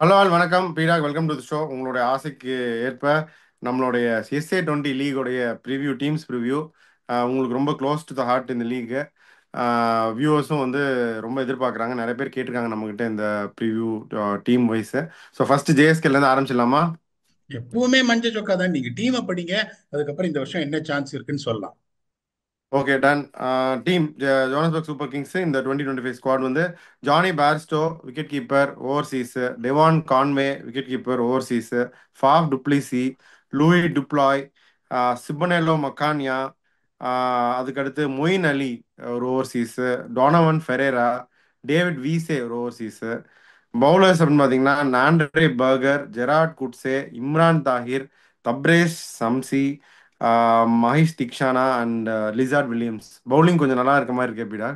Hello all வணக்கம் பீடாக் welcome to the show. உங்களுடைய ஆசைக்கு ஏற்ப நம்மளுடைய SA20 லீகோடைய ப்ரிவ்யூ டீம்ஸ் ப்ரிவ்யூ உங்களுக்கு ரொம்ப க்ளோஸ் டு த ஹார்ட் இந்த லீக்கு. வியூவர்ஸும் வந்து ரொம்ப எதிர்பார்க்குறாங்க. நிறைய பேர் கேட்டிருக்காங்க நம்மக்கிட்ட இந்த preview team wise. So first ஜேஎஸ்கேலேருந்து ஆரம்பிச்சிடலாமா? எப்பவுமே மஞ்சள் சொக்கா தான். நீங்க டீமை படிங்க. அதுக்கப்புறம் இந்த வருஷம் என்ன சான்ஸ் இருக்குன்னு சொல்லலாம். Okay done. Team Johannesburg super kings இந்த 2025 ஸ்குவாட் வந்து Jonny Bairstow wicket keeper overseas, Devon Conway wicket keeper overseas, Faf du Plessis, Leus du Plooy, Sibonelo Makhanya, அதுக்கடுத்து மொயின் அலி ஒரு overseas, Donovan Ferreira, David Wiese ஒரு ஓவர்சீஸ். பவுலர்ஸ் அப்படின்னு பார்த்தீங்கன்னா Nandre Burger, Gerald Coetzee, Imran Tahir, Tabraiz Shamsi, Maheesh Theekshana and Lizaad Williams. Bowling கொஞ்சம் நல்லா இருக்க மாதிரி இருக்கு எப்படிடா?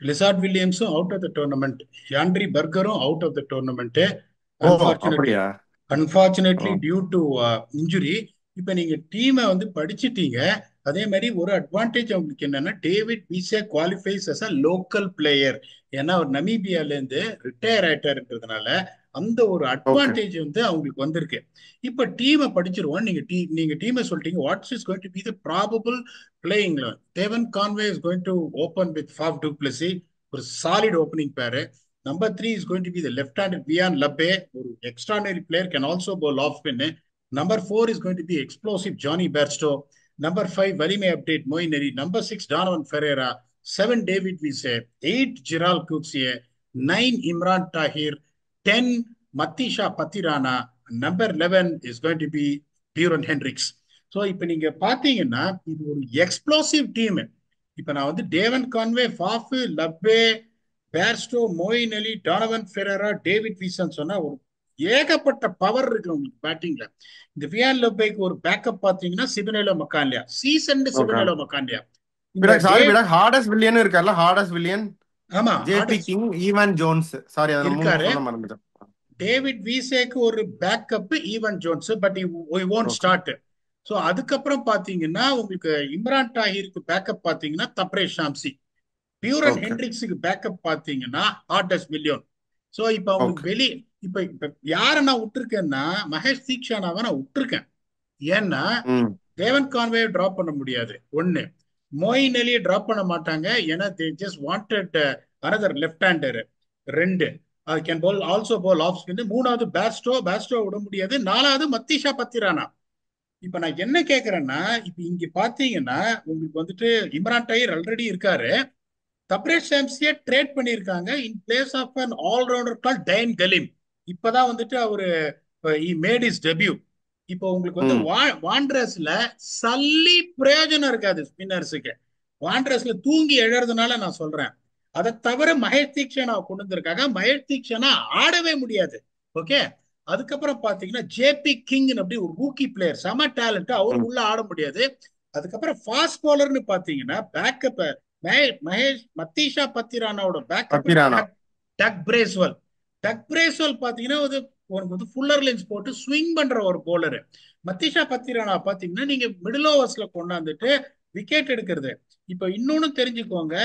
லிசார்ட் வில்லியம்ஸும் அவுட் ஆஃப் த டோர்னமெண்ட். யாண்ட்ரி பர்கரும் out of the tournament. Oh, unfortunately அப்படியா? Oh, unfortunately due to injury. இப்ப நீங்க டீமை வந்து படிச்சிட்டீங்க. அதே மாதிரி ஒரு அட்வான்டேஜ் அவங்களுக்கு என்னன்னா, David Wiese qualifies as a local player. ஏன்னா அவர் நமீபியால இருந்து ரிட்டையர் ஆயிட்டாருன்றதுனால அந்த ஒரு ஓகே. அட்வான்டேஜ் வந்து அவங்களுக்கு வந்திருக்கு. இப்ப டீமை படிச்சிருவோம். நீங்க டீமை சொல்லிட்டீங்க. What's is going to be the probable playing eleven? Devon Conway is going to open with Faf du Plessis, ஒரு solid opening pair. Number three is going to be the left-handed Vian Lappe, ஒரு extraordinary player, can also bowl off spin. Number four is going to be explosive Johnny Bairstow. Number five, Valime update Moineri. Number six, Donovan Ferreira. Seven, David Vise. Eight, Giral Kutsie. Nine, Imran Tahir. 10, Matisha Patirana. Number 11 is going to be Buren Hendricks. So இப்போ நீங்க பாத்தீங்கன்னா இது ஒரு explosive team. இப்ப நான் வந்து டேவன் Conway, Faf, லப்பே, Bairstow, Moeen அலி, டானவன் ஃபெரரா, David வீசன் சொன்னா ஒரு ஏகப்பட்ட பவர் இருக்கு உங்களுக்கு பேட்டிங்ல. இந்த வியான் லப்பேக்கு ஒரு பேக்கப் பாத்தீங்கன்னா சிபனேலோ மக்கான்லியா, சீசன்டு ஓகே. சிபனேலோ மக்கான்லியா. இந்த பீடாக் சாரி டேவ் பீடாக், ஹார்டஸ்ட் வில்லியன் இருக்கார்ல, ஹார்டஸ்ட் வில்லியன் ஆமா JP Hardus King, Evan Jones. Sorry, அதை மூணு இருக்காரு. சொல்ல மறந்துட்டேன். டேவிட் வீசேக்கு ஒரு backup Evan Jones, but won't okay. Start. So அதுக்கப்புறம் பாத்தீங்கன்னா உங்களுக்கு இம்ரான் தாஹிருக்கு பேக்கப் பாத்தீங்கன்னா தப்ரே ஷாம்சி. Beuran okay. ஹென்ட்ரிக்ஸுக்கு பேக்கப் பாத்தீங்கன்னா ஆர்டஸ் மில்லியன். ஸோ இப்போ அவங்களுக்கு ஓகே. இப்ப யாரை நான் விட்டுருக்கேன்னா மகேஷ் தீக்ஷானாவை நான் விட்டுருக்கேன். ஏன்னா ம். தேவன் கான்வே டிராப் பண்ண முடியாது ஒண்ணு. மோயின் அலியை டிராப் பண்ண மாட்டாங்க, ஏன்னா they just wanted another left hander. ரெண்டு, அது can bowl also bowl off spin. மூணாவது பேஸ்டோ விட முடியாது. நாலாவது மத்தீஷா பத்திரானா. இப்ப நான் என்ன கேக்குறேன்னா, இப்ப இங்க பாத்தீங்கன்னா உங்களுக்கு வந்துட்டு இம்ரான் டயர் ஆல்ரெடி இருக்காரு. தப்ரேஷ் ஷாம்சியை ட்ரேட் பண்ணியிருக்காங்க in place of an allrounder called டைன் கலீம். இப்பதான் வந்துட்டு அவரு மேட் இஸ் டெபியூ. இப்போ உங்களுக்கு வந்து ம். வாண்ட்ரஸ்ல சல்லி பிரயோஜனம் இருக்காது ஸ்பின்னர்ஸுக்கு. வாண்ட்ரஸ்ல தூங்கி எழறதுனால நான் சொல்றேன். அதை தவிர மகேஷ் தீக்ஷனா கொண்டு வந்திருக்காங்க. மகேஷ் தீக்ஷனா ஆடவே முடியாது. ஓகே. அதுக்கப்புறம் பாத்தீங்கன்னா ஜேபி கிங் அப்படி ஒரு ரூக்கி பிளேயர், செம டேலண்ட், அவரு ம். உள்ள ஆட முடியாது. அதுக்கப்புறம் ஃபாஸ்ட் பாலர்னு பாத்தீங்கன்னா பேக்கப் மகேஷ் மத்தீஷா பத்திரானாவோட பேக்கப் பத்திரானா. டக் டக் பிரேஸ்வெல். டக் பிரேஸ்வெல் பாத்தீங்கன்னா உனக்கு வந்து ஃபுல்லர் லென்ஸ் போட்டு ஸ்விங் பண்ற ஒரு போலரு. மத்தீஷா பத்திரானா பாத்தீங்கன்னா நீங்க மிடில் ஓவர்ஸ்ல கொண்டாந்துட்டு விக்கெட் எடுக்கிறது. இப்ப இன்னொன்னு தெரிஞ்சுக்கோங்க,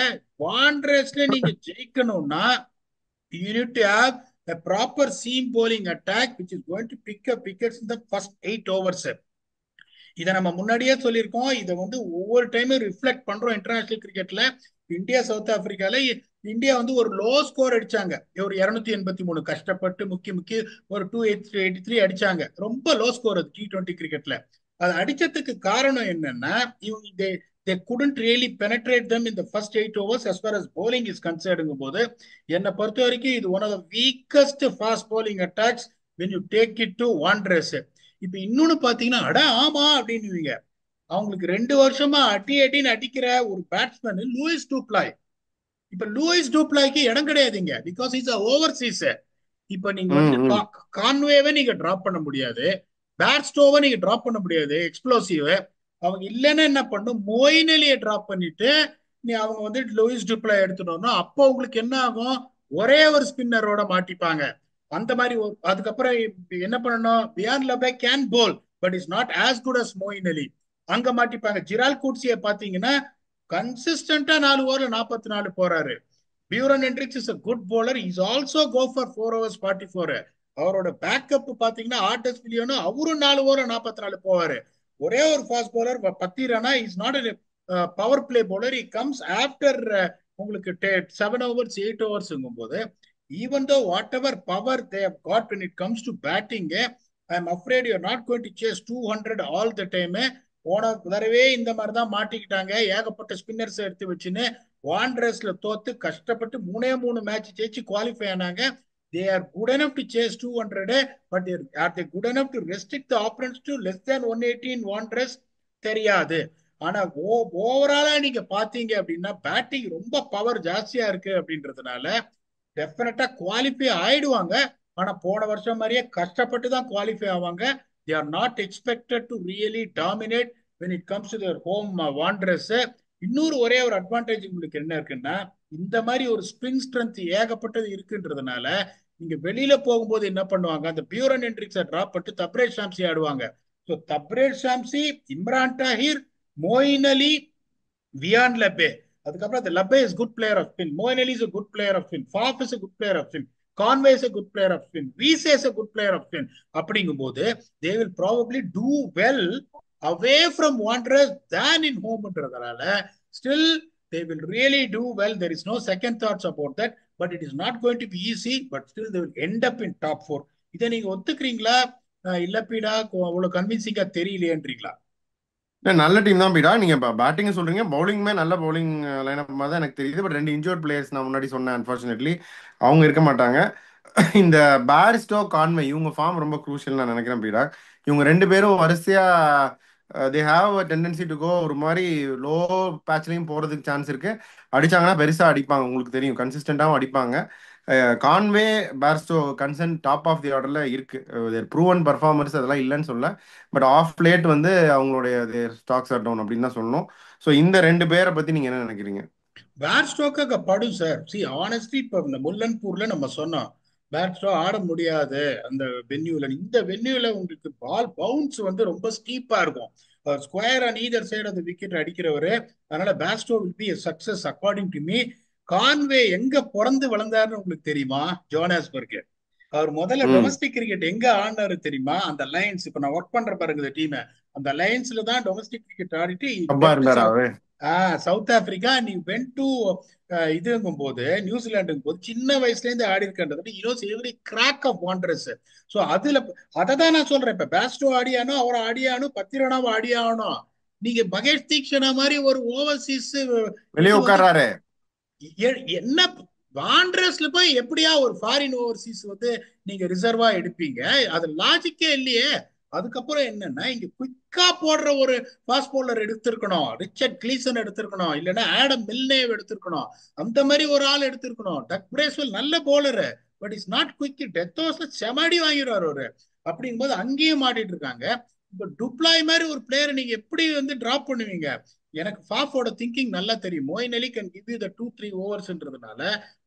வாண்ட்ரஸ்ல நீங்க ஜெயிக்கணும்னா you need to have a proper seam bowling attack which is going to pick up wickets in the first 8 overs. இதை நம்ம முன்னாடியே சொல்லியிருக்கோம். இதை வந்து ஒவ்வொரு டைமும் ரிஃப்ளெக்ட் பண்றோம் இன்டர்நேஷனல் கிரிக்கெட்ல. இந்தியா சவுத் ஆப்பிரிக்கால இந்தியா வந்து ஒரு லோ ஸ்கோர் அடிச்சாங்க, ஒரு 283 கஷ்டப்பட்டு முக்கி முக்கி ஒரு 283 அடிச்சாங்க. ரொம்ப லோ ஸ்கோர் அது T20 கிரிக்கெட்ல. அது அடிச்சதுக்கு காரணம் என்னன்னா இவங்க they couldn't really penetrate them in the first 8 overs as far as bowling is concerned போது என்னை பொறுத்த வரைக்கும் இது one of the weakest fast bowling attacks when you take it to one race. இப்ப இன்னொன்னு பாத்தீங்கன்னா அட ஆமா அப்படின்னு அவங்களுக்கு 2 வருஷமா அடி அடின்னு அடிக்கிற ஒரு பேட்ஸ்மேன் லூயிஸ் டூப்ளாய். இப்ப லூயிஸ் டூப்ளாய்க்கு இடம் கிடையாதுங்க, பிகாஸ் இஸ் ஓவர்சீஸ். இப்ப நீங்க ம். வந்துட்டு ம். கான்வேவை நீங்க டிராப் பண்ண முடியாது, பேர்ஸ்டோவை நீங்க டிராப் பண்ண முடியாது எக்ஸ்ப்ளோசிவ். அவங்க இல்லைன்னா என்ன பண்ணும், மோயினலியை டிராப் பண்ணிட்டு நீ அவங்க வந்து லூயிஸ் டூப்ளாய் எடுத்துட்டோம்னா அப்போ உங்களுக்கு என்ன ஆகும், ஒரே ஒரு ஸ்பின்னரோட மாட்டிப்பாங்க. அந்த மாதிரி அதுக்கப்புறம் என்ன பண்ணணும், Wihan Lubbe can bowl but is not as good as Moeen Ali. அங்க மாட்டிப்பாங்க. ஜிரால் கூட்சியை பாத்தீங்கன்னா கன்சிஸ்டன்டா 4 ஓவர்ல 44 போறாரு. Beuran Hendricks is a good bowler. Is also go for 4 overs 44. அவரோட பேக்கப் பாத்தீங்கன்னா ஆர்டஸ் பிலியோனோ, அவரும் 4 ஓவர் 44 போவாரு. ஒரே ஒரு fast bowler Pathirana is not power play bowler. He comes after உங்களுக்கு 7 ஓவர்ஸ் 8 ஓவர்ஸ்ங்கும் போது, even though whatever power they have got when it comes to batting, I am afraid you are not going to chase 200 all the time. போன தடவை இந்த மாதிரி தான் மாட்டிக்கிட்டாங்க, ஏகப்பட்ட ஸ்பின்னர்ஸ் எடுத்து வச்சுன்னு வாண்டரஸ்ல தோத்து கஷ்டப்பட்டு 3 மேட்ச் ஜெயிச்சு குவாலிஃபை ஆனாங்க. they are good enough to chase 200, but are they good enough to restrict the opponents to less than 118 wanderers தெரியாது. ஆனா ஓவராலா நீங்க பாத்தீங்க அப்படின்னா பேட்டிங் ரொம்ப பவர் ஜாஸ்தியா இருக்கு அப்படின்றதுனால டெஃபினட்டா குவாலிஃபை ஆயிடுவாங்க. ஆனா போன வருஷம் மாதிரியே கஷ்டப்பட்டு தான் குவாலிஃபை ஆவாங்க. they are not expected to really dominate when it comes to their home wanderers. இன்னொரு ஒரே ஒரு அட்வான்டேஜ் உங்களுக்கு என்ன இருக்குன்னா, இந்த மாதிரி ஒரு ஸ்பின் ஸ்ட்ரென்த் ஏகப்பட்டது இருக்குன்றதுனால நீங்க வெளியில போகும்போது என்ன பண்ணுவாங்க, அந்த பியூரன் ஹென்ட்ரிக்ஸை டிராப் பண்ணிட்டு தப்ரேஷ் ஷாம்சி ஆடுவாங்க. So Tabraiz Shamsi, Imran Tahir, Moeen Ali, Wihan Lubbe. அதுக்கப்புறம் அந்த Lubbe is good player of spin, Moeen Ali is a good player of spin, Faf is a good player of spin, Conway is a good player of spin, Wiese is a good player of spin. அப்படிங்கும்போது they will probably do well away from Wanderers than in homeன்றதுனால still they will really do well. There is no second thoughts about that, but it is not going to be easy, but still they will end up in top 4. இதை நீங்க ஒத்துக்கிறீங்களா? இல்லப்பீடா அவ்வளவு கன்வின்சிங்கா தெரியலையேன்றீங்களா? நல்ல team தான் பீடா. நீங்க batting சொல்றீங்க, பவுலிங்குமே நல்ல bowling lineup மாதிரி தான் எனக்கு தெரியுது. பட் 2 இன்ஜூர்ட் பிளேயர்ஸ் நான் முன்னாடி சொன்னேன், அன்பார்ச்சுனேட்லி அவங்க இருக்க மாட்டாங்க. இந்த பேரிஸ்டோ கான்வே இவங்க ஃபார்ம் ரொம்ப குரூஷியல் நான் நினைக்கிறேன் பீடா. இவங்க 2 பேரும் வரிசையா they have a tendency to go ஒரு மாதிரி லோ பேட்ச்லையும் போறதுக்கு சான்ஸ் இருக்கு. அடிச்சாங்கன்னா பெருசா அடிப்பாங்க, உங்களுக்கு தெரியும், கன்சிஸ்டண்டாகவும் அடிப்பாங்க. Conway Bairstow concern top of the ஆர்டர்ல இருக்கு. ப்ரூவன் பர்ஃபார்மர்ஸ் அதெல்லாம் இல்லைன்னு சொல்ல, பட் ஆஃப் லேட் வந்து அவங்களுடைய ஸ்டாக்ஸ் ஆர் டவுன் அப்படின்னு தான் சொல்லணும். ஸோ இந்த 2 பேரை பத்தி நீங்க என்ன நினைக்கிறீங்க? பேட்ஸ்டோக்கு படும் சார். சி ஆனஸ்ட்லி இப்ப இந்த முல்லன்பூர்ல நம்ம சொன்னோம் பேட்ஸ்டோ ஆட முடியாது அந்த வென்யூல. இந்த வென்யூல உங்களுக்கு பால் பவுன்ஸ் வந்து ரொம்ப ஸ்டீப்பா இருக்கும். ஸ்கொயர் ஆன் ஈதர் சைடு அந்த விக்கெட் அடிக்கிறவரு. அதனால Bairstow will be success according to me. Conway எங்க பிறந்து வளர்ந்தாருன்னு உங்களுக்கு தெரியுமா? ஜோனாஸ்பர்க். அவர் முதல்ல ம். டொமஸ்டிக் கிரிக்கெட் எங்க ஆடினாரு தெரியுமா? அந்த லைன்ஸ், இப்ப நான் ஒர்க் பண்ற பாருங்க இந்த டீம், அந்த லைன்ஸ்ல தான் டொமஸ்டிக் கிரிக்கெட் ஆடிட்டு அப்பா வென்ட் இருந்தாரா அவரு? South Africa. நீ வென்ட் டு இதுங்கும் போது நியூசிலாண்டுங்கும் போது சின்ன வயசுல இருந்து ஆடி இருக்கின்றது யூனோஸ் every crack of wondrous. So அதுல அதை தான் நான் சொல்றேன். இப்ப பேஸ்டோ ஆடியானோ அவரை ஆடியானோ பத்திரனாவும் ஆடியானோ, நீங்க மகேஷ் தீக்ஷனா மாதிரி ஒரு ஓவர்சீஸ் வெளியே இது வந்து உட்கார்றாரு. என்ன வாண்டரஸ்ல போய் எப்படியா ஒரு ஃபாரின் ஓவர்சீஸ் வந்து நீங்க ரிசர்வா எடுப்பீங்க? அது லாஜிக்கே இல்லையே. அதுக்கப்புறம் என்னன்னா, இங்க குயிக்கா போடுற ஒரு ஃபாஸ்ட் பவுலர் எடுத்திருக்கணும், ரிச்சர்ட் கிளீசன் எடுத்திருக்கணும், இல்லைன்னா ஆடம் மில்னேவ் எடுத்திருக்கணும், அந்த மாதிரி ஒரு ஆள் எடுத்திருக்கணும். டக் பிரேஸ்வெல் நல்ல bowler, but is not quick. Death ஓவர்ஸ்ல செமடி வாங்கிடுவார் அவரு. அப்படிங்கும்போது அங்கேயும் மாட்டிட்டு இருக்காங்க. இப்ப டுப்ளாய் மாதிரி ஒரு பிளேயரை நீங்க எப்படி வந்து டிராப் பண்ணுவீங்க? எனக்கு ஃபாஃபோட திங்கிங் நல்லா தெரியும். மோயின் அலி கேன் கிவ் யூ த 2-3 ஓவர்ஸ்ன்றதுனால,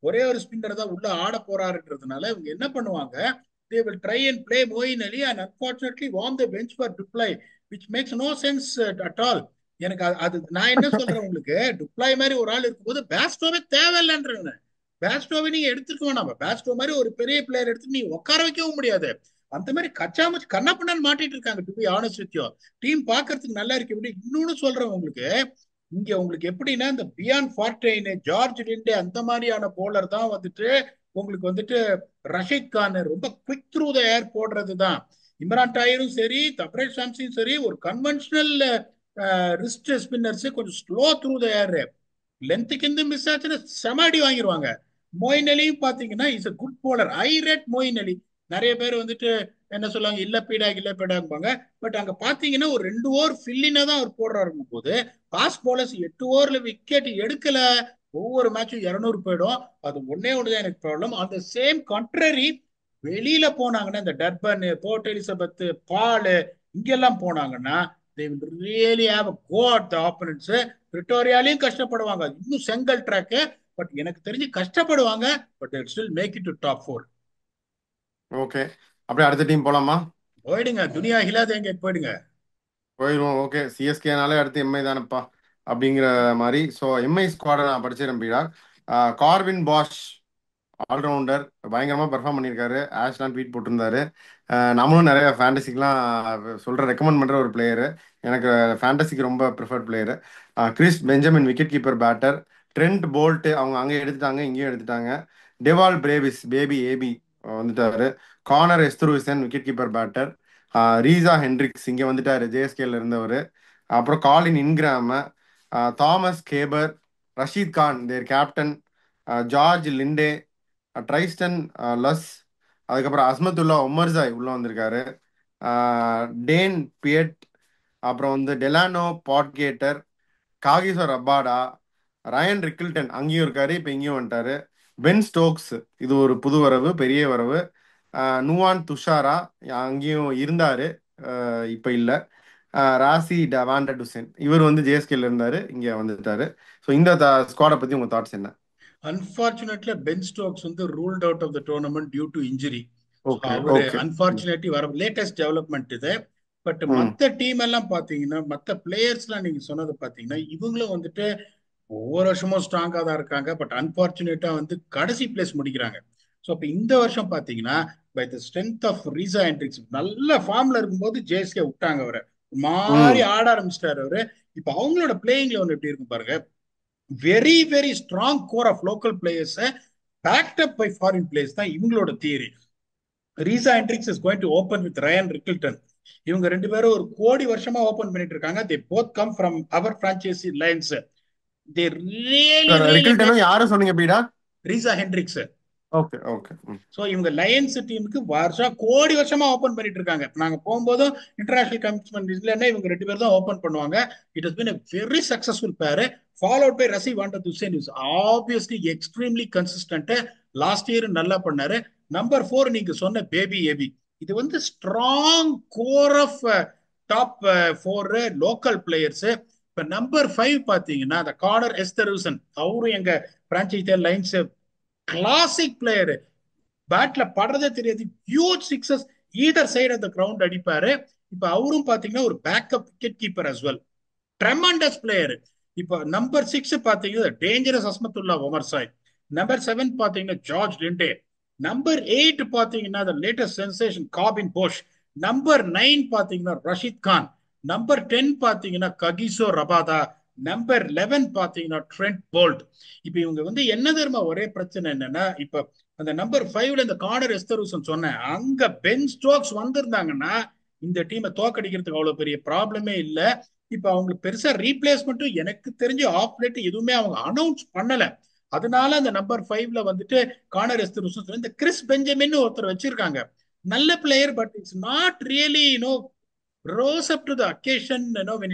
ஒரே ஒரு ஸ்பின்னர் தான் உள்ள ஆட போறாருன்றதுனால இவங்க என்ன பண்ணுவாங்க, they will try and play Moeen Ali and unfortunately warm the bench for Duplay, which makes no sense at all. எனக்கு அது நான் என்ன சொல்றேன் உங்களுக்கு, டுப்ளாய் மாதிரி ஒரு ஆள் இருக்கும்போது பேஸ்டோவே தேவையில்லைன்றேன். பேஸ்டோவை நீங்க எடுத்துக்க வேணாம். பேஸ்டோ மாதிரி ஒரு பெரிய பிளேயர் எடுத்து நீ உட்கார வைக்கவும் முடியாது. அந்த மாதிரி கச்சாமச்சு கண்ணப்பண்ணான்னு மாட்டிட்டு இருக்காங்க. To be honest with you, team பாக்குறதுக்கு நல்லா இருக்கு. இப்படி இன்னொன்னு சொல்றேன் உங்களுக்கு, இங்க உங்களுக்கு எப்படின்னா இந்த பியான் ஃபார்டைன், ஜார்ஜ் லிண்டே அந்த மாதிரியான போலர் தான் வந்துட்டு உங்களுக்கு வந்துட்டு ரஷீத் கான் ரொம்ப குவிக் த்ரூ த ஏர் போடுறது தான். இம்ரான் டாயரும் சரி, தப்ரேஷ் ஷாம்சியும் சரி, ஒரு கன்வென்ஷனல் ரிஸ்ட் ஸ்பின்னர்ஸ் கொஞ்சம் ஸ்லோ த்ரூ த ஏர். லென்த்துக்கு இருந்து மிஸ் ஆச்சுன்னா செமாடி வாங்கிடுவாங்க. மொயின் அலியும் பாத்தீங்கன்னா is a good bowler. I rate Moeen Ali. நிறைய பேர் வந்துட்டு என்ன சொல்லுவாங்க, இல்ல பீடா இல்ல பீடாங்க. பட் அங்க பாத்தீங்கன்னா ஒரு 2 ஓவர் ஃபில்லினா தான் அவர் போடுறாரு போது, ஃபாஸ்ட் போலர்ஸ் 8 ஓவர்ல விக்கெட் எடுக்கல. ஒவ்வொரு மேட்சும் 200 போயிடும். அது ஒன்னே ஒண்ணுதான் எனக்கு ப்ராப்ளம். அந்த சேம் கண்ட்ரரி வெளியில போனாங்கன்னா, இந்த டர்பன், போர்ட் எலிசபெத், பால் இங்கெல்லாம் போனாங்கன்னா they will really have a go at the opponents. பிரிட்டோரியாலையும் கஷ்டப்படுவாங்க, இன்னும் செங்கல் ட்ராக். பட் எனக்கு தெரிஞ்சு கஷ்டப்படுவாங்க, but still make it to top 4. Okay, அப்படியே அடுத்த டீம் போலாமா? போயிடுங்க, துனியா ஹிலாதே எங்க போயிடுங்க. போயிடுவோம். ஓகே, சிஎஸ்கேனாலே அடுத்து எம்ஐ தானப்பா அப்படிங்கிற மாதிரி. ஸோ எம்ஐ ஸ்குவாடை நான் படிச்சிருக்கேன் பீடா. கார்வின் பாஷ் ஆல்ரவுண்டர், பயங்கரமா பெர்ஃபார்ம் பண்ணியிருக்காரு. ஆஷ்லாம் ட்வீட் போட்டிருந்தாரு. நம்மளும் நிறைய ஃபேண்டசிக்கெலாம் ரெக்கமெண்ட் பண்ற ஒரு பிளேயரு. எனக்கு ஃபேண்டசிக்கு ரொம்ப preferred player. Chris Benjamin wicket keeper batter. Trent Boult அவங்க அங்கே எடுத்துட்டாங்க, இங்கேயும் எடுத்துட்டாங்க. டெவால் பிரேவிஸ் பேபி ஏபி வந்துட்டாரு. Connor Esterhuizen wicket keeper batter. Reeza Hendricks இங்கே வந்துட்டாரு, ஜேஎஸ்கேல இருந்தவர். அப்புறம் Colin Ingram, Thomas Kaber, Rashid Khan their captain, George Linde, Tristan Luus, அதுக்கப்புறம் அஸ்மத்துல்லா உமர்சாய் உள்ள வந்திருக்காரு. டேன் பியட், அப்புறம் வந்து Delano Potgieter, Kagiso Rabada, Ryan Rickelton அங்கேயும் இருக்காரு, இப்போ இங்கேயும் வந்துட்டாரு. பென் ஸ்டோக்ஸ் இது ஒரு புது வரவு, பெரிய வரவு. நுவான் துஷாரா அங்கேயும் இருந்தாரு, இப்போ இல்லை. ராசி டவாண்ட டுசென் இவர் வந்து ஜேஎஸ்கேல இருந்தாரு, இங்கே வந்துட்டாரு. ஸோ இந்த ஸ்குவாடை பற்றி உங்கள் தாட்ஸ் என்ன? அன்பார்ச்சுனேட்லி பென் ஸ்டோக்ஸ் வந்து ruled out of the tournament due to injury. So okay, அவரு ஓகே. அன்பார்ச்சுனேட்லி வர லேட்டஸ்ட் டெவலப்மெண்ட் இது. பட் ம், மற்ற டீம் எல்லாம் பாத்தீங்கன்னா, மற்ற பிளேயர்ஸ்லாம் நீங்க சொன்னது பாத்தீங்கன்னா, இவங்களும் வந்துட்டு ஒவ்வொரு வருஷமும் ஸ்ட்ராங்கா தான் இருக்காங்க. பட் அன்பார்ச்சுனேட்டா வந்து கடைசி பிளேஸ் முடிக்கிறாங்க. ஸோ அப்ப இந்த வருஷம் பாத்தீங்கன்னா, by the strength of Reeza Hendricks நல்ல ஃபார்ம்ல இருக்கும்போது ஜேஎஸ்கே விட்டாங்க அவரை. ஒரு மாதிரி ம். ஆட ஆரம்பிச்சிட்டாரு அவரு. இப்ப அவங்களோட பிளேயிங் லெவல் எப்படி இருக்கும் பாருங்க. Very very strong core of local players backed up by foreign players தான் இவங்களோட தியரி. Reeza Hendricks is going to open with Ryan Rickelton. இவங்க ரெண்டு பேரும் ஒரு கோடி வருஷமா ஓபன் பண்ணிட்டு இருக்காங்க. They both come from our franchise Lions. They really really ரிக்கில்டனும் மேக் யாரும் சொன்னீங்க பீடா? Reeza Hendricks. Okay, okay. So இவங்க லயன்ஸ் டீமுக்கு வருஷம் கோடி வருஷமா ஓபன் பண்ணிட்டு இருக்காங்க. நாங்க போகும்போதும் இன்டர்நேஷனல் கமிட்மெண்ட் இல்லைன்னா இவங்க ரெண்டு பேர் தான் ஓபன் பண்ணுவாங்க. It has been a very successful pair. Followed by Rassie van der Dussen is obviously extremely consistent. Last year நல்லா பண்ணாரு. நம்பர் 4 நீங்க சொன்ன பேபி ஏபி, இது வந்து strong core of top 4 local players. இப்ப நம்பர் 5 பாத்தீங்கன்னா அந்த கார்னர் எஸ்தருசன், அவரும் எங்க பிரான்ச்சைஸ் லைன்ஸ் கிளாசிக் பிளேயர். பேட்ல படுறதே தெரியாது, huge sixes either side of the ground அடிப்பாரு. இப்ப அவரும் பாத்தீங்கன்னா ஒரு backup wicket keeper as well. Tremendous player. இப்ப நம்பர் 6 பாத்தீங்கன்னா dangerous Azmatullah Omarzai. Number 7 பாத்தீங்கன்னா ஜார்ஜ் லிண்டே. நம்பர் 8 பாத்தீங்கன்னா latest sensation Corbin Bosch. Number 9 பாத்தீங்கன்னா ரஷீத் கான். நம்பர் 10 பாத்தீங்கன்னா ககிசோ ரபாதா. நம்பர் 11 பாத்தீங்கன்னா ட்ரெண்ட் போல்ட். இப்ப இவங்க வந்து என்ன தெரியுமா ஒரே பிரச்சனை என்னன்னா, இப்ப அந்த நம்பர் 5ல இந்த கார்னர் எஸ்தருசன் சொன்னேன், அங்க பென் ஸ்டோக்ஸ் வந்திருந்தாங்கன்னா இந்த டீமை தோக்கடிக்கிறதுக்கு அவ்வளவு பெரிய ப்ராப்ளமே இல்ல. இப்ப அவங்களுக்கு பெருசா ரீப்ளேஸ்மெண்ட்டும் எனக்கு தெரிஞ்சு ஆஃப் லேட் எதுவுமே அவங்க அனௌன்ஸ் பண்ணல. அதனால அந்த நம்பர் 5ல வந்துட்டு கார்னர் எஸ்தருசன், இந்த கிறிஸ் பெஞ்சமின் ஒருத்தர் வச்சிருக்காங்க. நல்ல player, but it's not really rose up to the occasion, when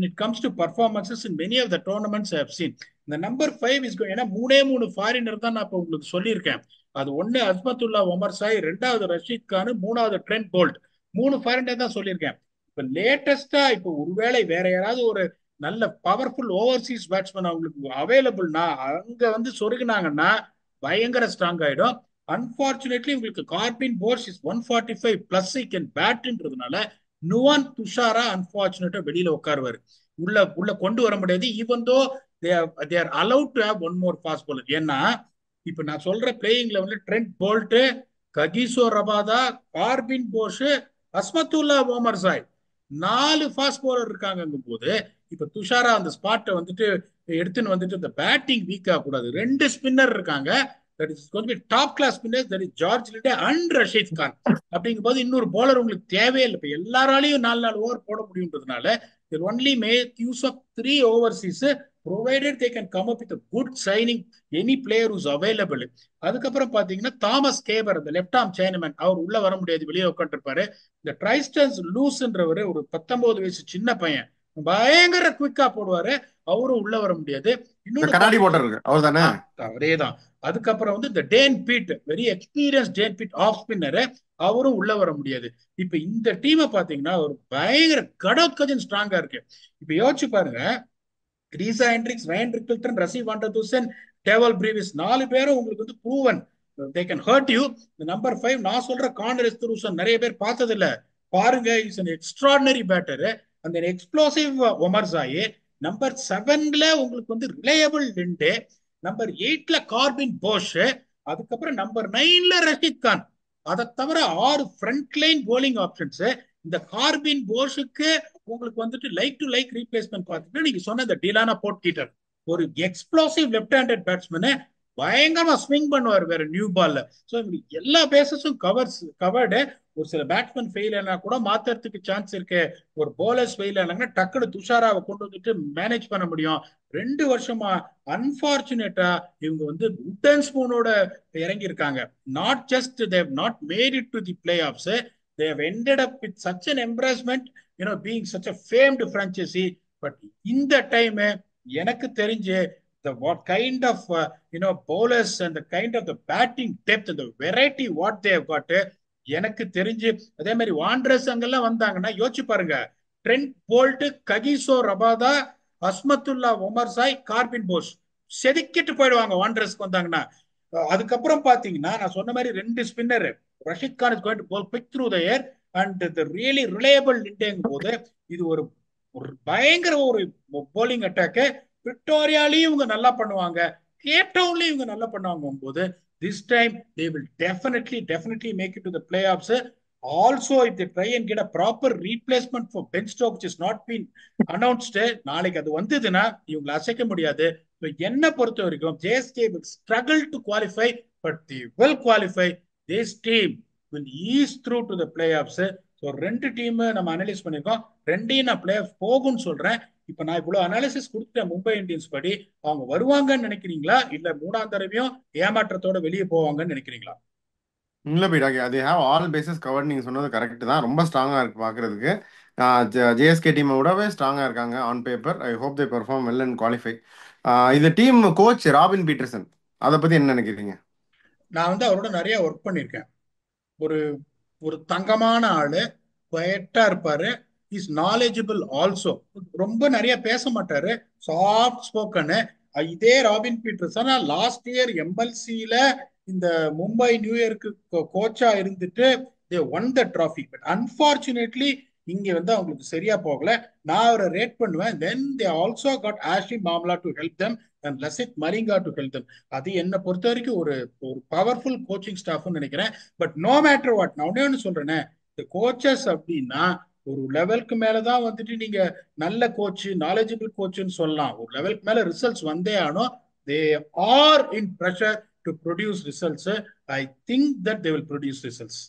it comes to performances in many of the tournaments I have seen. இந்த நம்பர் 5 இஸ் ஏன்னா மூணே மூணு ஃபாரினர் தான் நான் இப்ப உங்களுக்கு சொல்லியிருக்கேன். அது ஒன்னு அஸ்மத்துல்லா ஒமர் சாய், ரெண்டாவது ரஷீத் கான், மூணாவது ட்ரெண்ட் போல்ட். மூணு ஃபாரினர் தான் சொல்லியிருக்கேன். இப்ப லேட்டஸ்டா இப்ப ஒருவேளை வேற யாராவது ஒரு நல்ல பவர்ஃபுல் ஓவர்சீஸ் பேட்ஸ்மேன் அவங்களுக்கு அவைலபிள்னா அங்க வந்து சொருகினாங்கன்னா பயங்கர ஸ்ட்ராங் ஆயிடும். அன்பார்ச்சுனேட்லி உங்களுக்கு கார்பின் போர்ஸ் இஸ் 145 பிளஸ் கேன் பேட்ன்றதுனால நுவான் துஷாரா அன்பார்ச்சுனேட்டா வெளியில உட்காருவாரு. உள்ள உள்ள கொண்டு வர முடியாது. Even though they are allowed to have one more fast bowler. ஏன்னா இப்ப நான் சொல்ற பிளேயிங் லெவல்ல Trent Boult, Kagiso Rabada, Corbin Bosch, Azmatullah Omarzai 4 fast bowler இருக்காங்க போது இப்ப துஷாரா அந்த ஸ்பாட்டை வந்துட்டு எடுத்துன்னு வந்துட்டு இந்த பேட்டிங் வீக் ஆக கூடாது. ரெண்டு ஸ்பின்னர் இருக்காங்க. That is going to be top class spinners. That is George Linde and Rashid Khan. அப்படிங்கும்போது இன்னொரு பவுலர் உங்களுக்கு தேவையே இல்லை. இப்ப எல்லாராலையும் 4 ஓவர் போட முடியுன்றதுனால only make use of 3 overseas provided they can come up with a good signing any player who's available. அதுக்கப்புறம் பாத்தீங்கன்னா தாமஸ் கேபர், அந்த லெப்ட் ஆர்ம் சைனமேன், அவர் உள்ள வர முடியாது, வெளியே உட்காந்துருப்பாரு. இந்த ட்ரைஸ்டன்ஸ் லூஸ்ன்றவர் ஒரு 19 வயசு சின்ன பையன், பயங்கர குவிக்கா போடுவாரு, அவரும் உள்ள வர முடியாது. இந்த இன்னொன்னு கண்ணாடி பாத்தீங்கன்னா போட்டர் இருக்கு அவர் தானே? அவரேதான். அதுக்கப்புறம் வந்து இந்த Dane Piedt, very experience Dane Piedt off spinner, அவரும் உள்ள வர முடியாது. இப்ப இந்த டீமை பாத்தீங்கன்னா ஒரு பயங்கர கடவுட்கஜன் ஸ்ட்ராங்கா இருக்கு. இப்ப யோசிச்சு பாருங்க, ரீசா ஹென்ட்ரிக்ஸ், ரயன் ரிக்கில்டன், ரசி வாண்டர்துசன், டேவல் பிரீவிஸ் 4 பேரும் உங்களுக்கு வந்து proven they can hurt you. இந்த நம்பர் 5 நான் சொல்ற கார்னர் எஸ்தருசன் நிறைய பேர் பார்த்தது இல்ல. பாருங்க, இஸ் an extraordinary batter. அந்த எக்ஸ்ப்ளோசிவ் ஒமர் சாய். நம்பர் 7ல உங்களுக்கு வந்து ரிலையபிள் லிண்டே. நம்பர் 8ல கார்பின் போஷ். அதுக்கப்புறம் நம்பர் 9ல ரஷீத் கான். அதை தவிர 6 ஃப்ரண்ட் லைன் போலிங் ஆப்ஷன்ஸ். இந்த கார்பின் போஷுக்கு உங்களுக்கு வந்துட்டு லைக் டு லைக் ரீப்ளேஸ்மெண்ட் பார்த்தீங்கன்னா நீங்க சொன்ன இந்த டிலானா போர்ட்கீட்டர், ஒரு எக்ஸ்ப்ளோசிவ் லெஃப்ட் ஹேண்டட் பேட்ஸ்மேன், பயங்கரமா ஸ்விங் பண்ணுவார் வேற நியூ பால்ல. ஸோ எல்லா பேசஸும் கவர்டு. ஒரு சில பேட்ஸ்மேன் ஃபெயில் ஆனா கூட மாத்துறதுக்கு சான்ஸ் இருக்கு. ஒரு போலர்ஸ் ஃபெயில் ஆனாங்கன்னா டக்குனு துஷாராவை கொண்டு வந்துட்டு மேனேஜ் பண்ண முடியும். 2 வருஷமா அன்பார்ச்சுனேட்டா இவங்க வந்து உட்டன் ஸ்பூனோட இறங்கி இருக்காங்க. Not just they not made it to the playoffs, they have ended up with such an embarrassment, being such a famed franchisee. But இந்த டைம் எனக்கு தெரிஞ்சு the what kind of bowlers and the kind of the batting depth and the variety what they have got, எனக்கு தெரிஞ்சு அதே மாதிரி wondrous அங்கெல்லாம் வந்தாங்கன்னா யோசிச்சு பாருங்க. Trent Boult, Kagiso Rabada, Azmatullah Omarzai, Corbin Bosch செதுக்கிட்டு போயிடுவாங்க வாண்டரஸ்க்கு வந்தாங்கன்னா. அதுக்கப்புறம் பாத்தீங்கன்னா நான் சொன்ன மாதிரி 2 spinner, Rashid Khan is going to bowl quick through the air and the really reliable இண்டேங்கும் போது இது ஒரு ஒரு பயங்கர ஒரு போலிங் அட்டாக்கு. விக்டோரியாலையும் இவங்க நல்லா பண்ணுவாங்க, கேப் டவுன்லயும் இவங்க நல்லா பண்ணுவாங்க போது this time they will definitely make it to the playoffs. Also, if they try and get a proper replacement for Ben Stokes, which has not been announced, நாளைக்கு அது வந்ததுன்னா இவங்களை அசைக்க முடியாது. என்ன பொறுத்த வரைக்கும் JSK will struggle to qualify, but they will qualify. This team will ease through to the playoffs. So 2 team நம்ம அனலைஸ் பண்ணிருக்கோம், 2யும் நான் பிளே ஆஃப் போகும்னு சொல்றேன். இப்ப நான் இவ்வளவு அனாலிசிஸ் கொடுத்துட்டேன் மும்பை இந்தியன்ஸ் படி. அவங்க வருவாங்கன்னு நினைக்கிறீங்களா இல்ல 3ஆம் தடவையும் ஏமாற்றத்தோட வெளியே போவாங்கன்னு நினைக்கிறீங்களா? இல்லை பீடாக்கி, அது ஹேவ் ஆல் பேசஸ் கவர்ட். நீங்கள் சொன்னது கரெக்ட் தான், ரொம்ப ஸ்ட்ராங்காக இருக்குது பார்க்குறதுக்கு. ஜேஎஸ்கே டீமை விடவே ஸ்ட்ராங்காக இருக்காங்க on paper. I hope they perform well and qualify. இந்த டீம் கோச் ராபின் பீட்டர்சன், அதை பற்றி என்ன நினைக்கிறீங்க? நான் வந்து அவரோட நிறைய ஒர்க் பண்ணியிருக்கேன். ஒரு ஒரு தங்கமான ஆளு, குவைட்டா இருப்பாரு, இஸ் நாலேஜபிள் ஆல்சோ. ரொம்ப நிறைய பேச மாட்டாரு, சாஃப்ட் ஸ்போக்கனு. இதே ராபின் பீட்டர்சன் லாஸ்ட் இயர் எம்எல்சியில இந்த மும்பை நியூ இயர்க்கு கோச்சா இருந்துட்டு they won the trophy. But unfortunately இங்க வந்து அவங்களுக்கு சரியா போகல. நான் அவரை ரேட் பண்ணுவேன். Then they also got Hashim Amla to help them and Lasith Malinga to help them. அது என்னை பொறுத்த வரைக்கும் ஒரு ஒரு பவர்ஃபுல் கோச்சிங் ஸ்டாஃப்னு நினைக்கிறேன். பட் நோ மேட்டர் வாட், நான் ஒன்னே சொல்றேனே, இந்த கோச்சஸ் அப்படின்னா ஒரு லெவலுக்கு மேலதான் வந்துட்டு நீங்க நல்ல கோச் நாலேஜபிள் கோச்சுன்னு சொல்லலாம். ஒரு லெவலுக்கு மேல ரிசல்ட்ஸ் வந்தே ஆனோம். They are in pressure to produce results. I think that they will produce results.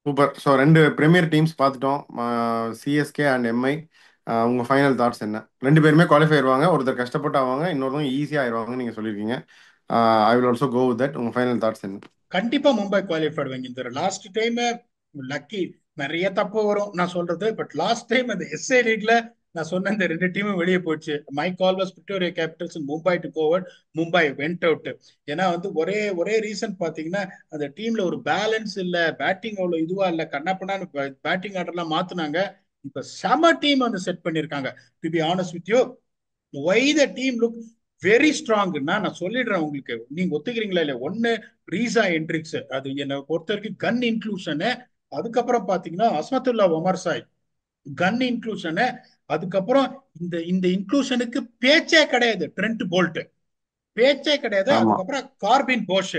Super. So 2 premier teams பார்த்துட்டோம், சிஎஸ்கே அண்ட் எம்ஐ. உங்கள் ஃபைனல் தாட்ஸ் என்ன? 2 பேருமே குவாலிஃபை ஆயிடுவாங்க, ஒருத்தர் கஷ்டப்பட்டு ஆவாங்க, இன்னொருத்தவங்க ஈஸியாக ஆயிடுவாங்கன்னு நீங்கள் சொல்லியிருக்கீங்க. I will also go with that. உங்கள் ஃபைனல் தாட்ஸ் என்ன? கண்டிப்பா மும்பை குவாலிஃபை ஆடுவாங்க. இந்த லாஸ்ட் டைம் லக்கி, நிறைய தப்பு வரும் நான் சொல்றது, பட் லாஸ்ட் டைம் அந்த எஸ்ஏ லீக்ல நான் சொன்ன இந்த 2 டீமும் வெளியே போச்சு. My call was Victoria Capitals Mumbai to covert. Mumbai went out. ஏன்னா வந்து ஒரே ஒரே ரீசன் பாத்தீங்கன்னா அந்த டீம்ல ஒரு பேலன்ஸ் இல்ல, பேட்டிங் அவ்வளவு இதுவா இல்ல, கண்ணப்பண்ணான்னு பேட்டிங் ஆர்டர்லாம் மாத்துனாங்க. இப்ப செம டீம் வந்து செட் பண்ணிருக்காங்க. To be honest with you, why the team look very ஸ்ட்ராங்னா நான் சொல்லிடுறேன் உங்களுக்கு, நீங்க ஒத்துக்கிறீங்களா இல்ல. ஒன்னு ரீசா என்ட்ரிக்ஸ், அது என்னை பொறுத்த வரைக்கும் கன் இன்க்ளூஷனு. அதுக்கப்புறம் பாத்தீங்கன்னா அஸ்மத்துல்லா ஒமர் சாய், கன் இன்க்ளூஷனு. அதுக்கப்புறம் இந்த இந்த இன்க்ளூஷனுக்கு பேச்சே கிடையாது, ட்ரெண்ட் போல்ட் பேச்சே கிடையாது. ஆமா, அதுக்கப்புறம் கார்பின் போஷ்,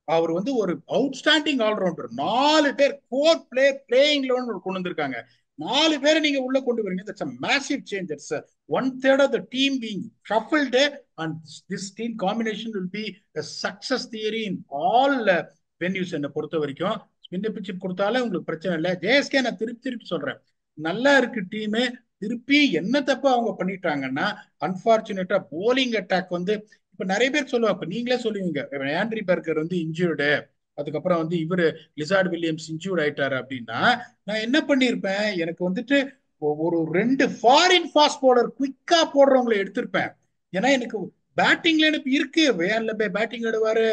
அவர் வந்து ஒரு அவுட்ஸ்டாண்டிங் ஆல்ரவுண்டர். 4 பேர் கோர் பிளேயிங் கொண்டு வந்திருக்காங்க. 4 பேரை நீங்க உள்ள கொண்டு வரீங்க. That's a massive change. That's 1/3 of the team being shuffled, and this team combination will be a success theory in all venues. என்னை பொறுத்த வரைக்கும் ஸ்பின் பிச்சு கொடுத்தாலே உங்களுக்கு பிரச்சனை இல்லை. ஜேஎஸ்கே நான் திருப்பி திருப்பி சொல்றேன், நல்லா இருக்கு டீமு. திருப்பி என்ன தப்பா அவங்க பண்ணிட்டாங்கன்னா அன்பார்ச்சுனேட்டா போலிங் அட்டாக் வந்து இப்ப நிறைய பேர் சொல்லுவாங்க, இப்ப நீங்களே சொல்லுவீங்க ஆண்ட்ரி பர்கர் வந்து இன்ஜூர்டு, அதுக்கப்புறம் வந்து இவரு லிசார்ட் வில்லியம்ஸ் இன்ஜூர்ட் ஆயிட்டாரு அப்படின்னா நான் என்ன பண்ணிருப்பேன், எனக்கு வந்துட்டு ஒரு 2 ஃபாரின் ஃபாஸ்ட் போலர் குயிக்கா போடுறவங்களை எடுத்திருப்பேன். ஏன்னா எனக்கு பேட்டிங்ல எனக்கு இருக்கு, வேன்ல போய் பேட்டிங் ஆடுவாரு,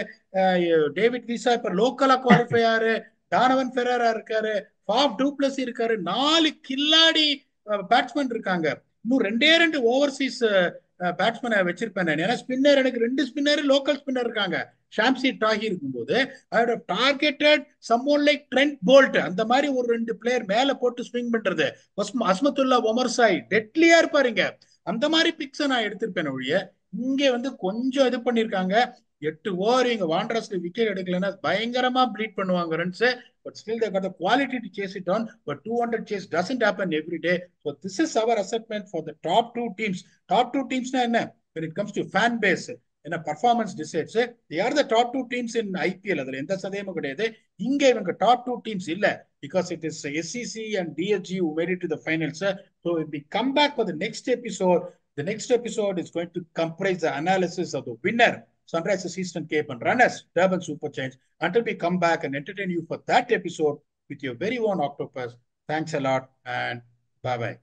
டேவிட் வீசா இப்ப லோக்கலா குவாலிஃபை ஆறு, டானவன் ஃபெரரா இருக்காரு, ஃபாஃப் டூப்ளசி இருக்காரு, 4 கில்லாடி பேட்ஸ்மேன் இருக்காங்க. இன்னும் 2 ஓவர்சீஸ் பேட்ஸ்மேனை வச்சிருப்பேன் நான். ஏன்னா ஸ்பின்னர் எனக்கு 2 ஸ்பின்னர் லோக்கல் ஸ்பின்னர் இருக்காங்க. ஷாம்சி டாகி இருக்கும்போது அதோட டார்கெட்டட் சம்மோன் லைக் ட்ரெண்ட் போல்ட், அந்த மாதிரி ஒரு 2 பிளேயர் மேல போட்டு ஸ்விங் பண்றது. அஸ்மத்துல்லா ஒமர் சாய் டெட்லியா இருப்பாருங்க. அந்த மாதிரி பிக்ஸை நான் எடுத்திருப்பேன் ஒழிய இங்க வந்து கொஞ்சம் இது பண்ணிருக்காங்க. 8 ஓவர் இவங்க வாண்டரஸ்ல விக்கெட் எடுக்கலன்னா பயங்கரமா ப்ளீட் பண்ணுவாங்க runs. But still they got the quality to chase it down. But 200 chase doesn't happen every day. So this is our assessment for the top two teams. Top two teams na enna? When it comes to fan base, என்ன performance decides, they are the top two teams in IPL. அதுல எந்த சந்தேகமும் கிடையாது. இங்க இவங்க top two teams இல்ல, because it is SCC and DLG who made it to the finals. So if we come back for the next episode, the next episode is going to comprise the analysis of the winner, Sunrisers Eastern Cape, and runners, Durban Super Giants. Until we come back and entertain you for that episode with your very own Octopus. Thanks a lot and bye bye.